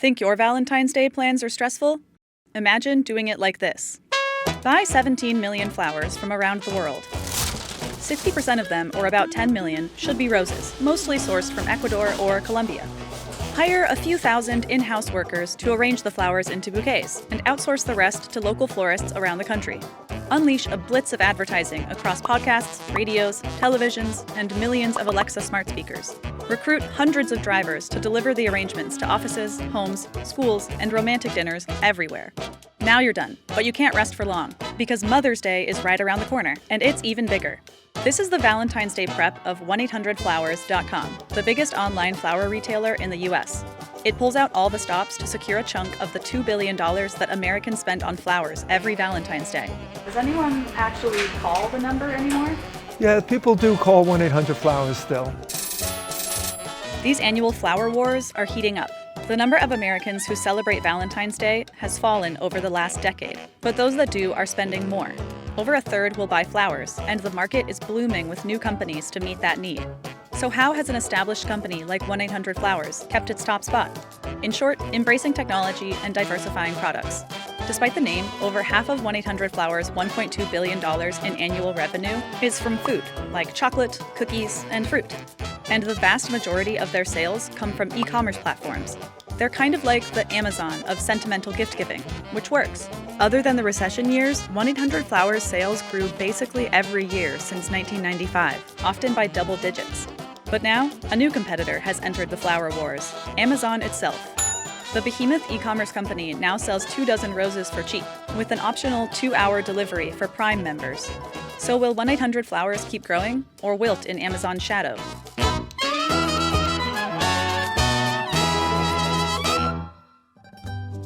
Think your Valentine's Day plans are stressful? Imagine doing it like this. Buy 17 million flowers from around the world. 60% of them, or about 10 million, should be roses, mostly sourced from Ecuador or Colombia. Hire a few thousand in-house workers to arrange the flowers into bouquets and outsource the rest to local florists around the country. Unleash a blitz of advertising across podcasts, radios, televisions, and millions of Alexa smart speakers. Recruit hundreds of drivers to deliver the arrangements to offices, homes, schools, and romantic dinners everywhere. Now you're done, but you can't rest for long, because Mother's Day is right around the corner, and it's even bigger. This is the Valentine's Day prep of 1-800-Flowers.com, the biggest online flower retailer in the U.S. It pulls out all the stops to secure a chunk of the $2 billion that Americans spend on flowers every Valentine's Day. Does anyone actually call the number anymore? Yeah, people do call 1-800-Flowers still. These annual flower wars are heating up. The number of Americans who celebrate Valentine's Day has fallen over the last decade, but those that do are spending more. Over a third will buy flowers, and the market is blooming with new companies to meet that need. So how has an established company like 1-800-Flowers kept its top spot? In short, embracing technology and diversifying products. Despite the name, over half of 1-800-Flowers' $1.2 billion in annual revenue is from food, like chocolate, cookies, and fruit. And the vast majority of their sales come from e-commerce platforms. They're kind of like the Amazon of sentimental gift-giving, which works. Other than the recession years, 1-800-Flowers sales grew basically every year since 1995, often by double digits. But now, a new competitor has entered the flower wars, Amazon itself. The behemoth e-commerce company now sells 24 roses for cheap, with an optional 2-hour delivery for Prime members. So will 1-800-Flowers keep growing, or wilt in Amazon's shadow?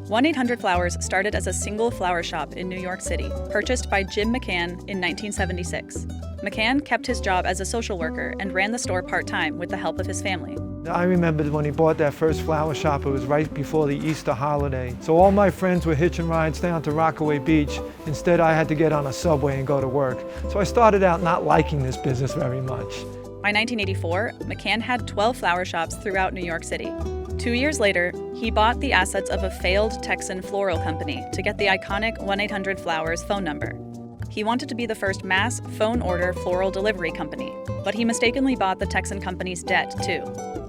1-800-Flowers started as a single flower shop in New York City, purchased by Jim McCann in 1976. McCann kept his job as a social worker and ran the store part-time with the help of his family. I remember when he bought that first flower shop, it was right before the Easter holiday. So all my friends were hitching rides down to Rockaway Beach. Instead, I had to get on a subway and go to work. So I started out not liking this business very much. By 1984, McCann had 12 flower shops throughout New York City. 2 years later, he bought the assets of a failed Texan floral company to get the iconic 1-800-Flowers phone number. He wanted to be the first mass phone-order floral delivery company, but he mistakenly bought the Texan company's debt, too.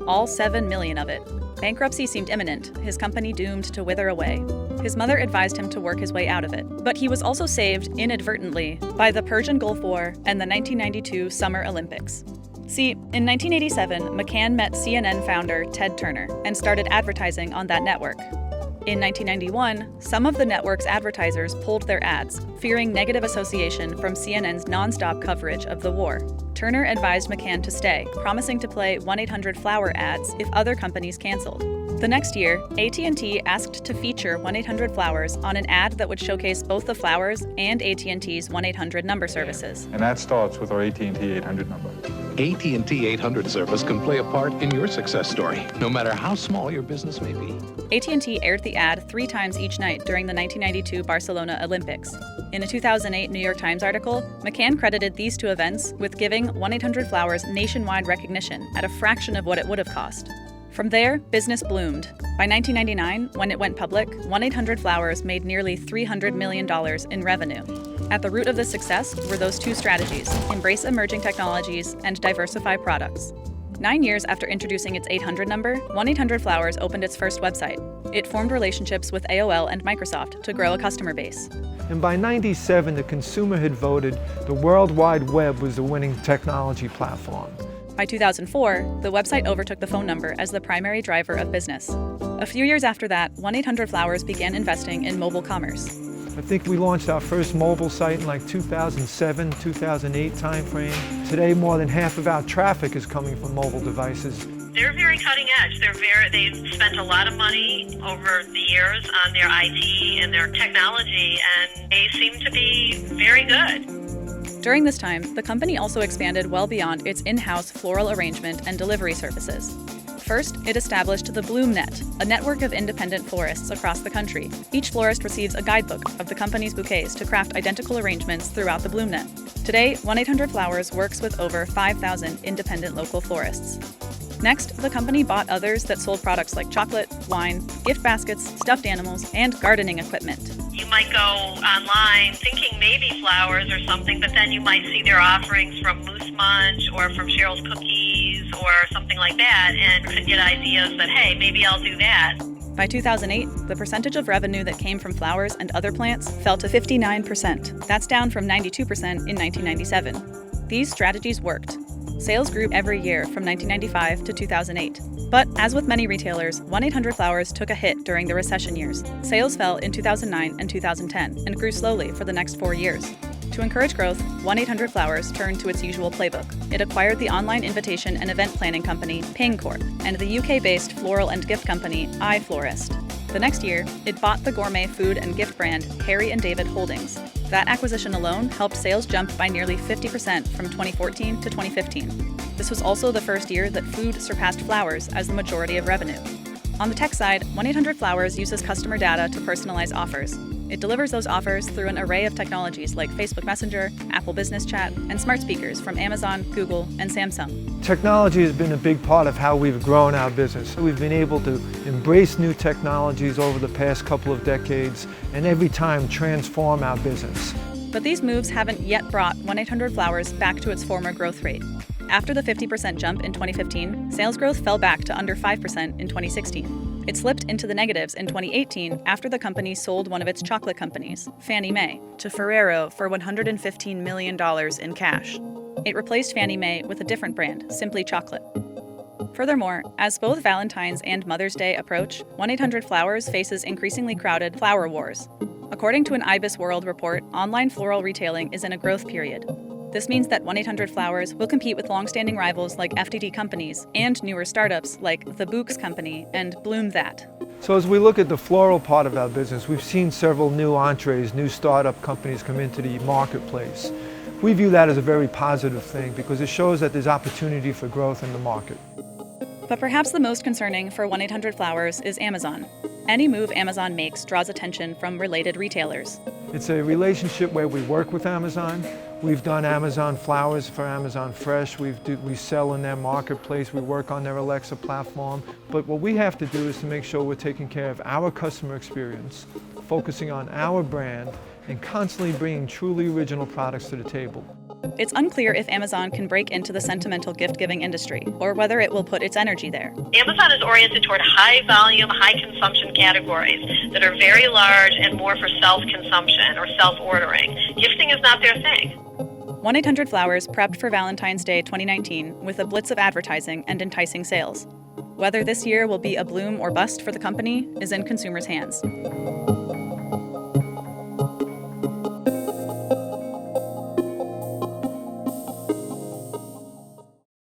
All 7 million of it. Bankruptcy seemed imminent, his company doomed to wither away. His mother advised him to work his way out of it, but he was also saved inadvertently by the Persian Gulf War and the 1992 Summer Olympics. See, in 1987, McCann met CNN founder Ted Turner and started advertising on that network. In 1991, some of the network's advertisers pulled their ads, fearing negative association from CNN's nonstop coverage of the war. Turner advised McCann to stay, promising to play 1-800-Flower ads if other companies canceled. The next year, AT&T asked to feature 1-800-Flowers on an ad that would showcase both the flowers and AT&T's 1-800 number services. And that starts with our AT&T 800 number. AT&T 800 service can play a part in your success story, no matter how small your business may be. AT&T aired the ad 3 times each night during the 1992 Barcelona Olympics. In a 2008 New York Times article, McCann credited these 2 events with giving 1-800-Flowers nationwide recognition at a fraction of what it would have cost. From there, business bloomed. By 1999, when it went public, 1-800-Flowers made nearly $300 million in revenue. At the root of this success were those 2 strategies: embrace emerging technologies and diversify products. 9 years after introducing its 800 number, 1-800-Flowers opened its first website. It formed relationships with AOL and Microsoft to grow a customer base. And by '97, the consumer had voted the World Wide Web was the winning technology platform. By 2004, the website overtook the phone number as the primary driver of business. A few years after that, 1-800-Flowers began investing in mobile commerce. I think we launched our first mobile site in like 2007, 2008 timeframe. Today, more than half of our traffic is coming from mobile devices. They're very cutting edge. They've spent a lot of money over the years on their IT and their technology, and they seem to be very good. During this time, the company also expanded well beyond its in-house floral arrangement and delivery services. First, it established the BloomNet, a network of independent florists across the country. Each florist receives a guidebook of the company's bouquets to craft identical arrangements throughout the BloomNet. Today, 1-800-Flowers works with over 5,000 independent local florists. Next, the company bought others that sold products like chocolate, wine, gift baskets, stuffed animals, and gardening equipment. You might go online thinking maybe flowers or something, but then you might see their offerings from Moose Munch or from Cheryl's Cookies or something like that, and could get ideas that, hey, maybe I'll do that. By 2008, the percentage of revenue that came from flowers and other plants fell to 59%. That's down from 92% in 1997. These strategies worked. Sales grew every year from 1995 to 2008. But as with many retailers, 1-800-Flowers took a hit during the recession years. Sales fell in 2009 and 2010 and grew slowly for the next 4 years. To encourage growth, 1-800-Flowers turned to its usual playbook. It acquired the online invitation and event planning company Ping Corp and the UK-based floral and gift company iFlorist. The next year, it bought the gourmet food and gift brand Harry & David Holdings. That acquisition alone helped sales jump by nearly 50% from 2014 to 2015. This was also the first year that food surpassed flowers as the majority of revenue. On the tech side, 1-800-Flowers uses customer data to personalize offers. It delivers those offers through an array of technologies like Facebook Messenger, Apple Business Chat, and smart speakers from Amazon, Google, and Samsung. Technology has been a big part of how we've grown our business. We've been able to embrace new technologies over the past couple of decades and every time transform our business. But these moves haven't yet brought 1-800-Flowers back to its former growth rate. After the 50% jump in 2015, sales growth fell back to under 5% in 2016. It slipped into the negatives in 2018 after the company sold one of its chocolate companies, Fannie Mae, to Ferrero for $115 million in cash. It replaced Fannie Mae with a different brand, Simply Chocolate. Furthermore, as both Valentine's and Mother's Day approach, 1-800-Flowers faces increasingly crowded flower wars. According to an IBIS World report, online floral retailing is in a growth period. This means that 1-800-Flowers will compete with long-standing rivals like FDD companies and newer startups like The Books Company and Bloom That. So as we look at the floral part of our business, we've seen several new entrees, new startup companies come into the marketplace. We view that as a very positive thing because it shows that there's opportunity for growth in the market. But perhaps the most concerning for 1-800-Flowers is Amazon. Any move Amazon makes draws attention from related retailers. It's a relationship where we work with Amazon. We've done Amazon Flowers for Amazon Fresh. We sell in their marketplace. We work on their Alexa platform. But what we have to do is to make sure we're taking care of our customer experience, focusing on our brand, and constantly bringing truly original products to the table. It's unclear if Amazon can break into the sentimental gift-giving industry, or whether it will put its energy there. Amazon is oriented toward high-volume, high-consumption categories that are very large and more for self-consumption or self-ordering. Gifting is not their thing. 1-800-Flowers prepped for Valentine's Day 2019 with a blitz of advertising and enticing sales. Whether this year will be a bloom or bust for the company is in consumers' hands.